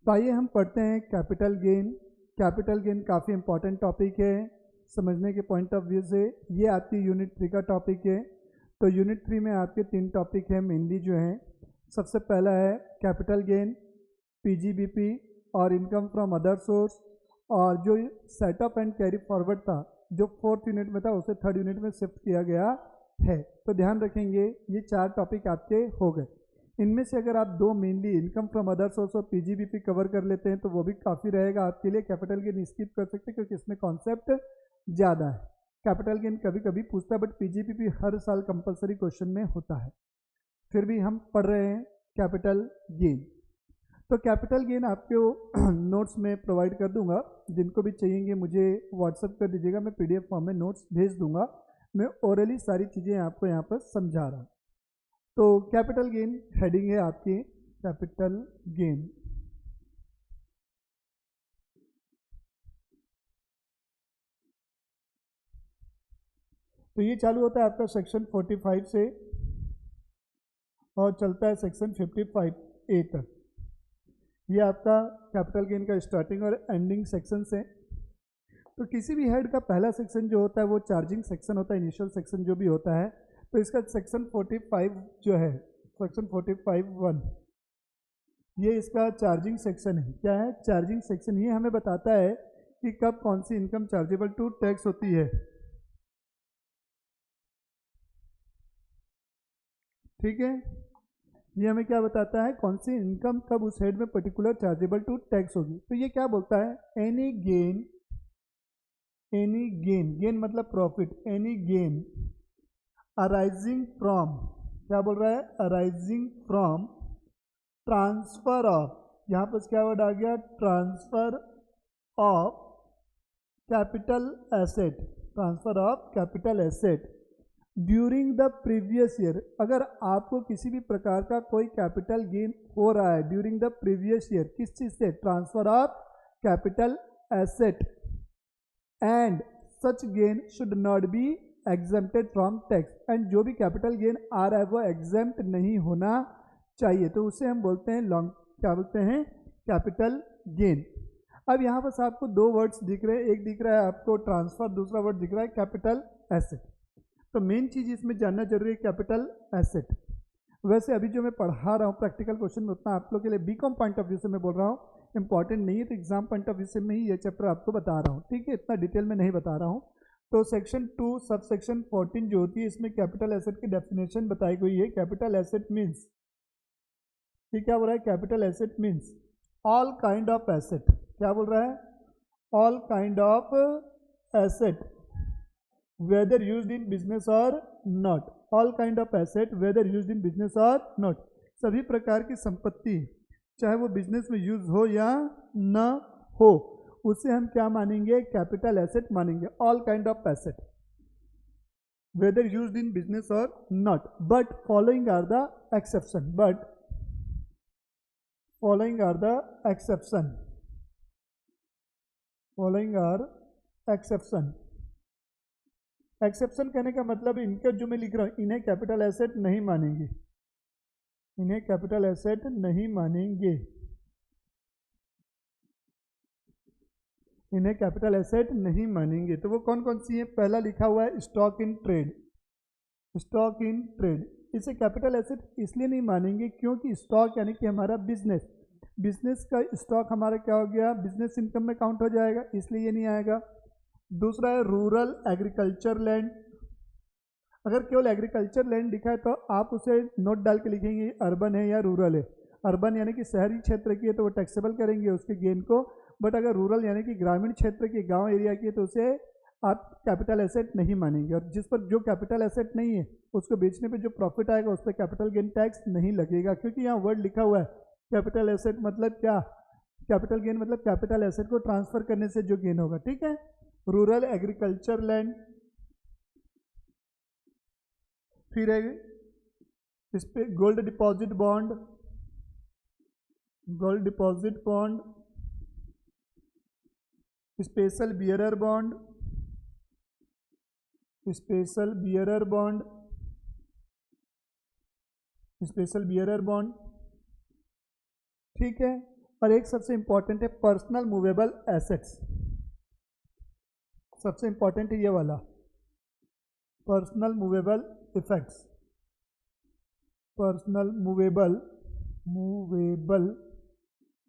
तो आइए हम पढ़ते हैं कैपिटल गेन। कैपिटल गेन काफ़ी इंपॉर्टेंट टॉपिक है समझने के पॉइंट ऑफ व्यू से। ये आपकी यूनिट 3 का टॉपिक है। तो यूनिट 3 में आपके 3 टॉपिक हैं मेनली जो हैं। सबसे पहला है कैपिटल गेन, पीजीबीपी और इनकम फ्रॉम अदर सोर्स, और जो सेटअप एंड कैरी फॉरवर्ड था जो 4th यूनिट में था उसे 3rd यूनिट में शिफ्ट किया गया है। तो ध्यान रखेंगे ये 4 टॉपिक आपके हो गए। इनमें से अगर आप 2 mainly income from other source और पीजीबीपी कवर कर लेते हैं तो वो भी काफ़ी रहेगा आपके लिए। कैपिटल गेन स्किप कर सकते हैं क्योंकि इसमें कॉन्सेप्ट ज़्यादा है। कैपिटल गेन कभी कभी पूछता है बट पीजीबीपी हर साल कंपलसरी क्वेश्चन में होता है। फिर भी हम पढ़ रहे हैं कैपिटल गेन। तो कैपिटल गेन आपको नोट्स में प्रोवाइड कर दूंगा, जिनको भी चाहिए मुझे व्हाट्सअप कर दीजिएगा, मैं पीडीएफ फॉर्म में नोट्स भेज दूंगा। मैं ओरली सारी चीज़ें आपको यहाँ पर समझा रहा हूँ। तो कैपिटल गेन हेडिंग है आपकी कैपिटल गेन। तो ये चालू होता है आपका सेक्शन 45 से और चलता है सेक्शन 55A तक। ये आपका कैपिटल गेन का स्टार्टिंग और एंडिंग सेक्शन है। तो किसी भी हेड का पहला सेक्शन जो होता है वो चार्जिंग सेक्शन होता है, इनिशियल सेक्शन जो भी होता है। तो इसका सेक्शन 45 जो है, सेक्शन 45(1), ये इसका चार्जिंग सेक्शन है। क्या है? Charging section. ये हमें बताता है कि कब कौन सी इनकम चार्जेबल टू टैक्स होती है। ठीक है, ये हमें क्या बताता है, कौन सी इनकम कब उस हेड में पर्टिकुलर चार्जेबल टू टैक्स होगी। तो ये क्या बोलता है, any gain, any gain, gain मतलब profit, any gain arising from, क्या बोल रहा है, अराइजिंग फ्रॉम ट्रांसफर ऑफ, यहाँ पर क्या वर्ड आ गया, transfer of capital asset, transfer of capital asset during the previous year. अगर आपको किसी भी प्रकार का कोई कैपिटल गेन हो रहा है ड्यूरिंग द प्रीवियस ईयर, किस चीज़ से, transfer of capital asset, and such gain should not be exempted from tax, and जो भी कैपिटल गेन आ रहा है वो एग्जेम्प्ट नहीं होना चाहिए। तो उसे हम बोलते हैं लॉन्ग, क्या बोलते हैं, कैपिटल गेन। अब यहाँ पर आपको 2 वर्ड्स दिख रहे हैं, एक दिख रहा है आपको ट्रांसफर, दूसरा वर्ड दिख रहा है कैपिटल एसेट। तो मेन चीज़ इसमें जानना जरूरी है कैपिटल एसेट। वैसे अभी जो मैं पढ़ा रहा हूँ प्रैक्टिकल क्वेश्चन में उतना आप लोग के लिए बीकॉम पॉइंट ऑफ व्यू से मैं बोल रहा हूँ, इंपॉर्टेंट नहीं है, तो एग्जाम पॉइंट ऑफ व्यू से मैं ही ये चैप्टर आपको बता रहा हूँ। ठीक है, इतना डिटेल में नहीं बता रहा हूँ। तो सेक्शन 2 सब सेक्शन 14 जो होती है इसमें कैपिटल एसेट की डेफिनेशन बताई गई है। कैपिटल एसेट मीन्स, ये क्या बोल रहा है, capital asset means all kind of asset, क्या बोल रहा है, all kind of asset whether used in business or not, all kind of asset whether used in business or not, सभी प्रकार की संपत्ति चाहे वो बिजनेस में यूज हो या न हो उसे हम क्या मानेंगे, कैपिटल एसेट मानेंगे। All kind of asset whether used in business or not, but following are the exception, but following are the exception, following are exception। Exception कहने का मतलब इनका जो मैं लिख रहा हूँ, इन्हें कैपिटल एसेट नहीं मानेंगे, इन्हें कैपिटल एसेट नहीं मानेंगे, इन्हें कैपिटल एसेट नहीं मानेंगे। तो वो कौन कौन सी है, पहला लिखा हुआ है stock in trade, stock in trade, इसे कैपिटल एसेट इसलिए नहीं मानेंगे क्योंकि स्टॉक यानी कि हमारा बिजनेस, बिजनेस का स्टॉक हमारा क्या हो गया, बिजनेस इनकम में काउंट हो जाएगा, इसलिए ये नहीं आएगा। दूसरा है रूरल एग्रीकल्चर लैंड, अगर केवल एग्रीकल्चर लैंड दिखा है तो आप उसे नोट डाल के लिखेंगे अर्बन है या रूरल है। अर्बन यानी कि शहरी क्षेत्र की है तो वो टैक्सेबल करेंगे उसके गेन को, बट अगर रूरल यानी कि ग्रामीण क्षेत्र की, गांव एरिया की है तो उसे आप कैपिटल एसेट नहीं मानेंगे। और जिस पर जो कैपिटल एसेट नहीं है उसको बेचने पे जो प्रॉफिट आएगा उस पर कैपिटल गेन टैक्स नहीं लगेगा, क्योंकि यहाँ वर्ड लिखा हुआ है कैपिटल एसेट मतलब क्या, कैपिटल गेन मतलब कैपिटल एसेट को ट्रांसफर करने से जो गेन होगा। ठीक है, रूरल एग्रीकल्चर लैंड, फिर है इस पे gold deposit bond, gold deposit bond, special bearer bond, special bearer bond, special bearer bond. ठीक है, और एक सबसे इंपॉर्टेंट है पर्सनल मूवेबल एसेट्स। सबसे इंपॉर्टेंट है ये वाला personal movable effects, personal movable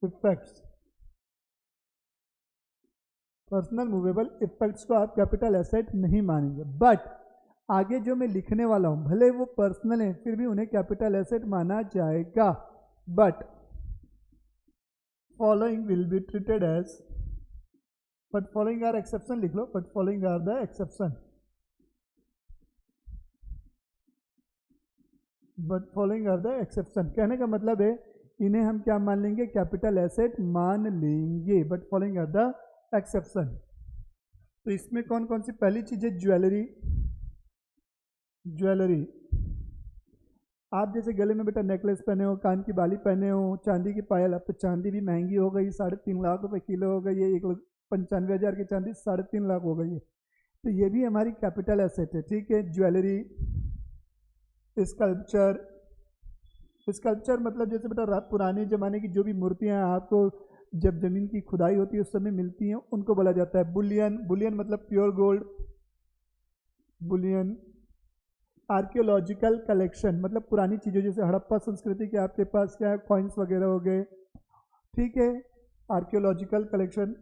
effects. Personal movable effects को आप कैपिटल एसेट नहीं मानेंगे, बट आगे जो मैं लिखने वाला हूं भले वो पर्सनल है फिर भी उन्हें कैपिटल एसेट माना जाएगा। But following will be treated as, but following are exception लिख लो, but following are the exception, but following are the exception. कहने का मतलब है इन्हें हम क्या मान लेंगे, कैपिटल एसेट मान लेंगे, but following are the exception. तो इसमें कौन कौन सी पहली चीज है, ज्वेलरी। ज्वेलरी आप जैसे गले में बेटा नेकलेस पहने हो, कान की बाली पहने हो, चांदी की पायल, अब तो चांदी भी महंगी हो गई, 3.5 लाख रुपए किलो हो गई है, 1,95,000 की चांदी 3.5 लाख हो गई है, तो ये भी हमारी कैपिटल एसेट है। ठीक है, ज्वेलरी। स्कल्पचर, स्कल्पचर मतलब जैसे बेटा पुराने ज़माने की जो भी मूर्तियाँ आपको जब ज़मीन की खुदाई होती है उस समय मिलती हैं उनको बोला जाता है बुलियन। बुलियन मतलब pure gold, Boolean. Archaeological collection मतलब पुरानी चीज़ें, जैसे हड़प्पा संस्कृति के आपके पास क्या है, कॉइन्स वगैरह हो गए। ठीक है, archaeological collection,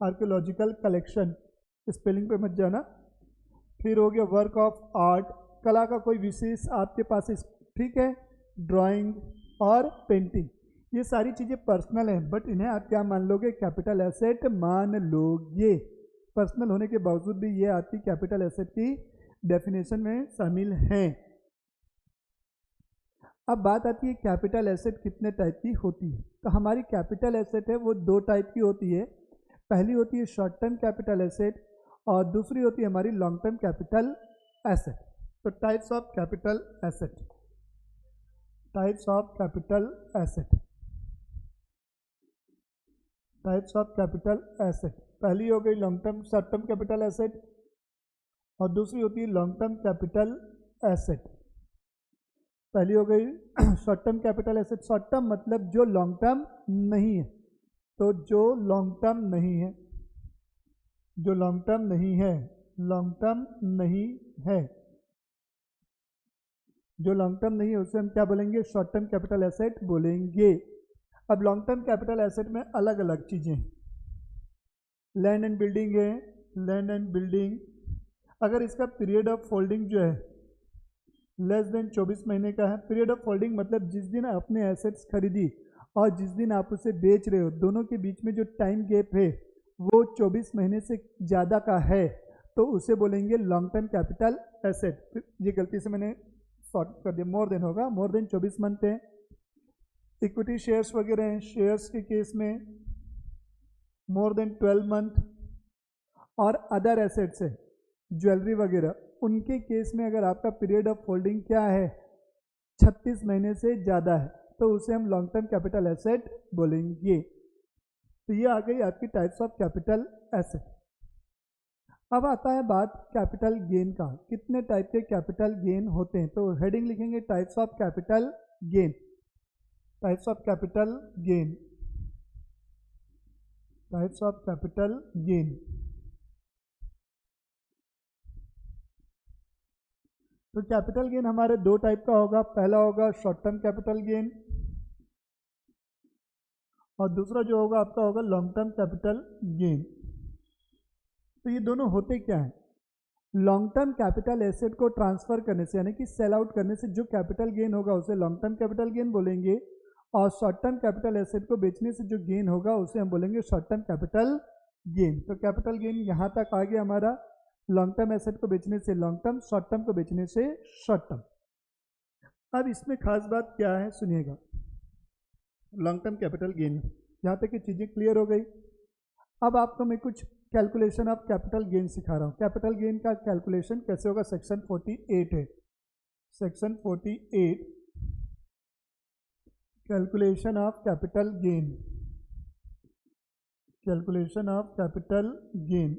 archaeological collection, spelling पे मत जाना। फिर हो गया वर्क ऑफ आर्ट, कला का कोई विशेष आपके पास, ठीक है, ड्राइंग और पेंटिंग, ये सारी चीज़ें पर्सनल हैं, बट इन्हें आप क्या मान लोगे, कैपिटल एसेट मान लोगे। पर्सनल होने के बावजूद भी ये आपकी कैपिटल एसेट की डेफिनेशन में शामिल हैं। अब बात आती है कैपिटल एसेट कितने टाइप की होती है। तो हमारी कैपिटल एसेट है वो 2 टाइप की होती है। पहली होती है शॉर्ट टर्म कैपिटल एसेट और दूसरी होती है हमारी लॉन्ग टर्म कैपिटल एसेट। तो types of capital asset, types of capital asset, types of capital asset. पहली हो गई long term short term capital asset और दूसरी होती है लॉन्ग टर्म कैपिटल एसेट। पहली हो गई short term capital asset. Short term मतलब जो लॉन्ग टर्म नहीं है, तो जो लॉन्ग टर्म नहीं है, जो लॉन्ग टर्म नहीं है, लॉन्ग टर्म नहीं है, जो लॉन्ग टर्म नहीं है उसे हम क्या बोलेंगे, शॉर्ट टर्म कैपिटल एसेट बोलेंगे। अब लॉन्ग टर्म कैपिटल एसेट में अलग अलग चीज़ें, लैंड एंड बिल्डिंग है, लैंड एंड बिल्डिंग, अगर इसका पीरियड ऑफ होल्डिंग जो है लेस देन 24 महीने का है। पीरियड ऑफ होल्डिंग मतलब जिस दिन आपने एसेट्स खरीदी और जिस दिन आप उसे बेच रहे हो, दोनों के बीच में जो टाइम गैप है वो 24 महीने से ज़्यादा का है, तो उसे बोलेंगे लॉन्ग टर्म कैपिटल एसेट। ये गलती से मैंने शॉर्ट कर दिया, मोर देन होगा, मोर देन 24 मंथ है। इक्विटी शेयर्स वगैरह हैं, शेयर्स के केस में मोर देन 12 मंथ, और अदर एसेट्स है ज्वेलरी वगैरह, उनके केस में अगर आपका पीरियड ऑफ होल्डिंग क्या है 36 महीने से ज़्यादा है, तो उसे हम लॉन्ग टर्म कैपिटल एसेट बोलेंगे। तो ये आ गई आपकी टाइप्स ऑफ कैपिटल एसेट। अब आता है बात कैपिटल गेन का, कितने टाइप के कैपिटल गेन होते हैं। तो हेडिंग लिखेंगे types of capital gain, types of capital gain, types of capital gain. तो कैपिटल गेन हमारे 2 टाइप का होगा, पहला होगा शॉर्ट टर्म कैपिटल गेन और दूसरा जो होगा आपका होगा लॉन्ग टर्म कैपिटल गेन। तो ये दोनों होते क्या हैं, लॉन्ग टर्म कैपिटल एसेट को ट्रांसफर करने से यानी कि सेल आउट करने से जो कैपिटल गेन होगा उसे लॉन्ग टर्म कैपिटल गेन बोलेंगे, और शॉर्ट टर्म कैपिटल एसेट को बेचने से जो गेन होगा उसे हम बोलेंगे शॉर्ट टर्म कैपिटल गेन। तो कैपिटल गेन यहाँ तक आ गया हमारा, लॉन्ग टर्म एसेट को बेचने से लॉन्ग टर्म, शॉर्ट टर्म को बेचने से शॉर्ट टर्म। अब इसमें खास बात क्या है सुनिएगा, लॉन्ग टर्म कैपिटल गेन, यहाँ तक की चीज़ें क्लियर हो गई। अब आपको मैं कुछ कैलकुलेशन ऑफ कैपिटल गेन सिखा रहा हूँ। कैपिटल गेन का कैलकुलेशन कैसे होगा, सेक्शन 48 है, section 48 calculation of capital gain, calculation of capital gain.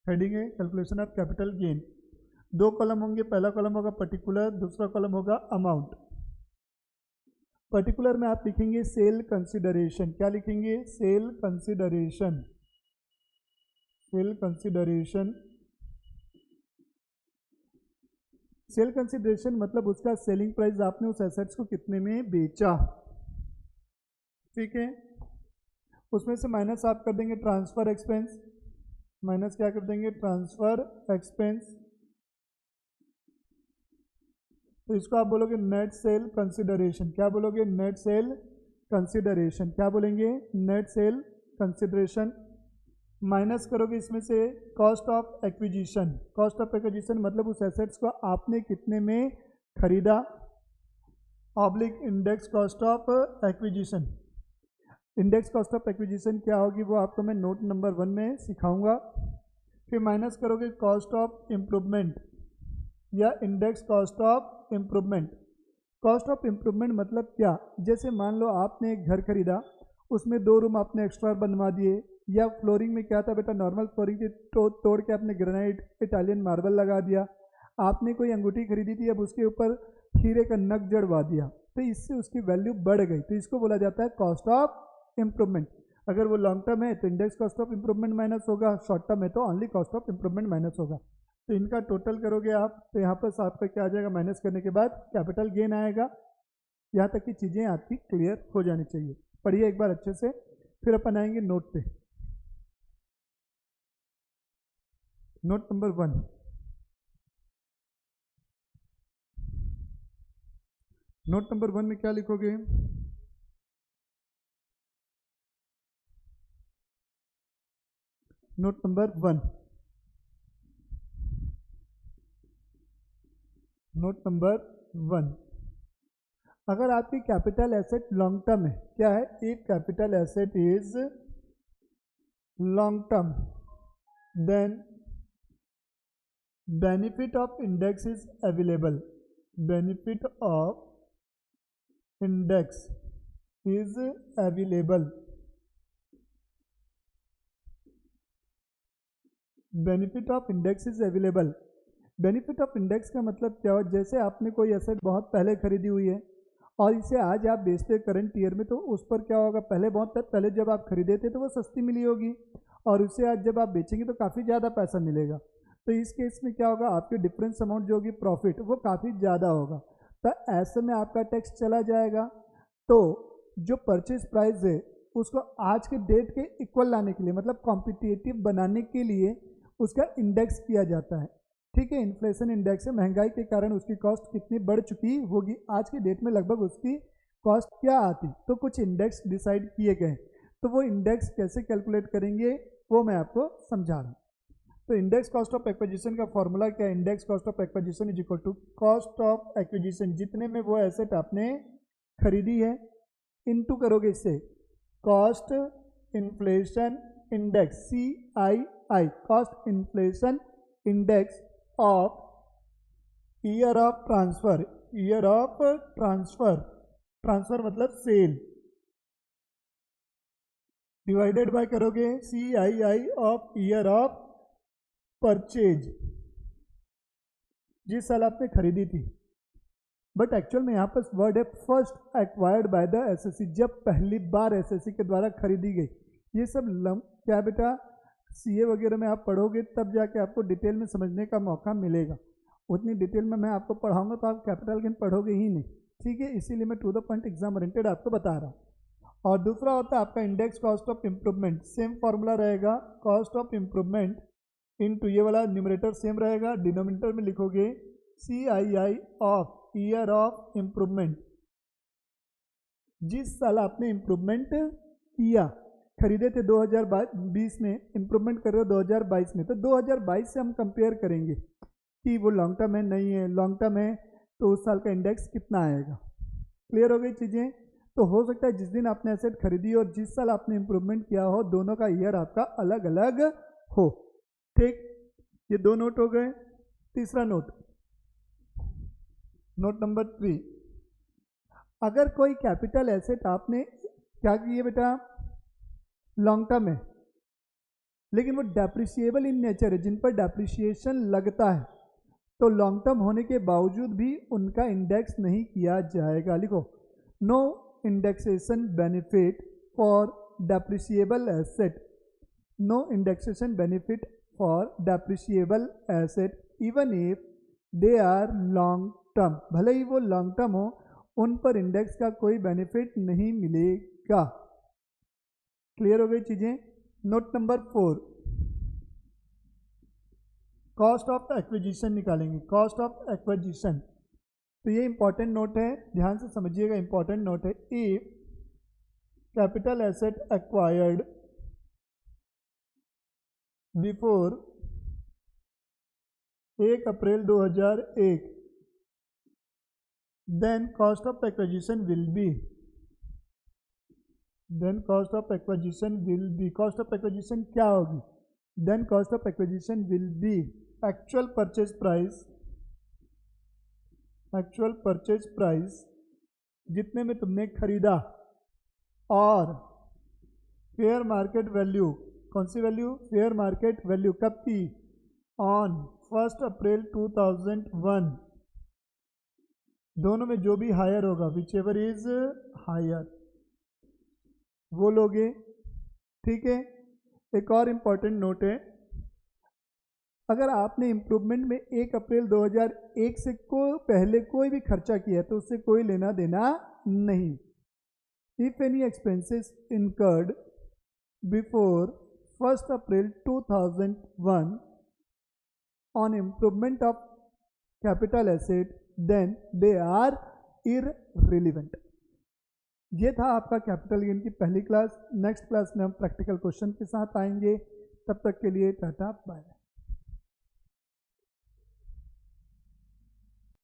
Heading है calculation of capital gain. 2 column होंगे, पहला कॉलम होगा पर्टिकुलर, दूसरा कॉलम होगा अमाउंट। पर्टिकुलर में आप लिखेंगे सेल कंसिडरेशन। क्या लिखेंगे? Sale consideration. Sale consideration. Sale consideration मतलब उसका सेलिंग प्राइस, आपने उस एसेट्स को कितने में बेचा, ठीक है। उसमें से माइनस आप कर देंगे ट्रांसफर एक्सपेंस, माइनस क्या कर देंगे? Transfer expense. तो इसको आप बोलोगे नेट सेल कंसिडरेशन। क्या बोलोगे? Net sale consideration. क्या बोलेंगे? Net sale consideration. माइनस करोगे इसमें से cost of acquisition. Cost of acquisition मतलब उस एसेट्स को आपने कितने में खरीदा, oblique index cost of acquisition. Index cost of acquisition क्या होगी वो आपको मैं नोट नंबर 1 में सिखाऊंगा। फिर माइनस करोगे कॉस्ट ऑफ इम्प्रूवमेंट या index cost of improvement. Cost of improvement मतलब क्या? जैसे मान लो आपने एक घर खरीदा, उसमें 2 रूम आपने एक्स्ट्रा बनवा दिए, या फ्लोरिंग में क्या था बेटा, नॉर्मल फ्लोरिंग थी, तोड़ के आपने ग्रेनाइट इटालियन मार्बल लगा दिया। आपने कोई अंगूठी खरीदी थी, अब उसके ऊपर हीरे का नग जड़वा दिया, तो इससे उसकी वैल्यू बढ़ गई, तो इसको बोला जाता है कॉस्ट ऑफ इम्प्रूवमेंट। अगर वो लॉन्ग टर्म है तो index cost of improvement minus होगा, शॉर्ट टर्म है तो only cost of improvement minus होगा। तो इनका टोटल करोगे आप तो यहाँ पर आपका क्या आ जाएगा? माइनस करने के बाद कैपिटल गेन आएगा। यहाँ तक की चीज़ें आपकी क्लियर हो जानी चाहिए। पढ़िए एक बार अच्छे से, फिर अपन आएंगे नोट पे। नोट नंबर 1, नोट नंबर 1 में क्या लिखोगे? नोट नंबर 1, नोट नंबर 1, अगर आपकी कैपिटल एसेट लॉन्ग टर्म है, क्या है? If capital asset is long term then benefit of index is available. Benefit of index is available. Benefit of index is available. Benefit of index का मतलब क्या हो? जैसे आपने कोई एसेट बहुत पहले खरीदी हुई है और इसे आज आप बेचते करंट ईयर में, तो उस पर क्या होगा? पहले बहुत पहले जब आप खरीदे थे तो वो सस्ती मिली होगी, और उसे आज जब आप बेचेंगे तो काफ़ी ज़्यादा पैसा मिलेगा। तो इस केस में क्या होगा? आपकी डिफरेंस अमाउंट जो होगी प्रॉफिट, वो काफ़ी ज़्यादा होगा, तो ऐसे में आपका टैक्स चला जाएगा। तो जो परचेज प्राइस है उसको आज के डेट के इक्वल लाने के लिए, मतलब कॉम्पिटिटिव बनाने के लिए उसका इंडेक्स किया जाता है, ठीक है। इन्फ्लेशन इंडेक्स है, महंगाई के कारण उसकी कॉस्ट कितनी बढ़ चुकी होगी, आज के डेट में लगभग उसकी कॉस्ट क्या आती, तो कुछ इंडेक्स डिसाइड किए गए। तो वो इंडेक्स कैसे कैलकुलेट करेंगे वो मैं आपको समझा रहा हूँ। तो इंडेक्स कॉस्ट ऑफ एक्विजिशन का फॉर्मूला क्या है? Index cost of acquisition is equal to cost of acquisition, जितने में वो एसेट आपने खरीदी है, इनटू करोगे इससे cost inflation index, CII, cost inflation index of year of transfer. Year of transfer, transfer मतलब सेल, डिवाइडेड बाय करोगे CII of year of purchase, जिस साल आपने खरीदी थी। बट एक्चुअल में यहाँ पर वर्ड है first acquired by the SSC, जब पहली बार SSC के द्वारा खरीदी गई। ये सब क्या बेटा, CA वगैरह में आप पढ़ोगे तब जाके आपको डिटेल में समझने का मौका मिलेगा। उतनी डिटेल में मैं आपको पढ़ाऊंगा तो आप कैपिटल गेन पढ़ोगे ही नहीं, ठीक है। इसीलिए मैं to the point exam oriented आपको बता रहा हूँ। और दूसरा होता है आपका index cost of improvement. Same formula रहेगा, कॉस्ट ऑफ इम्प्रूवमेंट इनटू ये वाला न्यूमरेटर सेम रहेगा, डिनोमिनेटर में लिखोगे CII of year of improvement, जिस साल आपने इम्प्रूवमेंट किया। खरीदे थे 2020 में, इम्प्रूवमेंट कर रहे हो 2022 में, तो 2022 से हम कंपेयर करेंगे कि वो लॉन्ग टर्म है नहीं है। लॉन्ग टर्म है तो उस साल का इंडेक्स कितना आएगा। क्लियर हो गई चीज़ें? तो हो सकता है जिस दिन आपने एसेट खरीदी और जिस साल आपने इम्प्रूवमेंट किया हो, दोनों का ईयर आपका अलग अलग हो, ठीक। ये 2 नोट हो गए। तीसरा नोट, नोट नंबर 3, अगर कोई कैपिटल एसेट आपने क्या की है बेटा, लॉन्ग टर्म है, लेकिन वो डेप्रिशिएबल इन नेचर है, जिन पर डेप्रिशिएशन लगता है, तो लॉन्ग टर्म होने के बावजूद भी उनका इंडेक्स नहीं किया जाएगा। लिखो, no indexation benefit for depreciable asset, no indexation benefit for depreciable asset even if they are long term, भले ही वो लॉन्ग टर्म हो, उन पर इंडेक्स का कोई बेनिफिट नहीं मिलेगा। क्लियर हो गई चीजें। Note number 4, cost of acquisition निकालेंगे, कॉस्ट ऑफ एक्विजिशन। तो ये इंपॉर्टेंट नोट है, ध्यान से समझिएगा, इंपॉर्टेंट नोट है। If capital asset acquired before 1 April 2001 then cost of acquisition will be, then cost of acquisition will be, cost of acquisition क्या होगी, then cost of acquisition will be actual purchase price, actual purchase price जितने में तुमने खरीदा, और fair market value, कौन सी value, fair market value कब की, ऑन 1 अप्रैल 2001, दोनों में जो भी हायर होगा, विच एवर इज हायर, वो लोगे। ठीक है। एक और इम्पॉर्टेंट नोट है, अगर आपने इम्प्रूवमेंट में 1 अप्रैल 2001 से पहले कोई भी खर्चा किया तो उससे कोई लेना देना नहीं। If any expenses incurred before 1 April 2001 on improvement of capital asset then they are irrelevant. ये था आपका कैपिटल गेन की पहली क्लास। नेक्स्ट क्लास में हम प्रैक्टिकल क्वेश्चन के साथ आएंगे। तब तक के लिए टाटा बाय।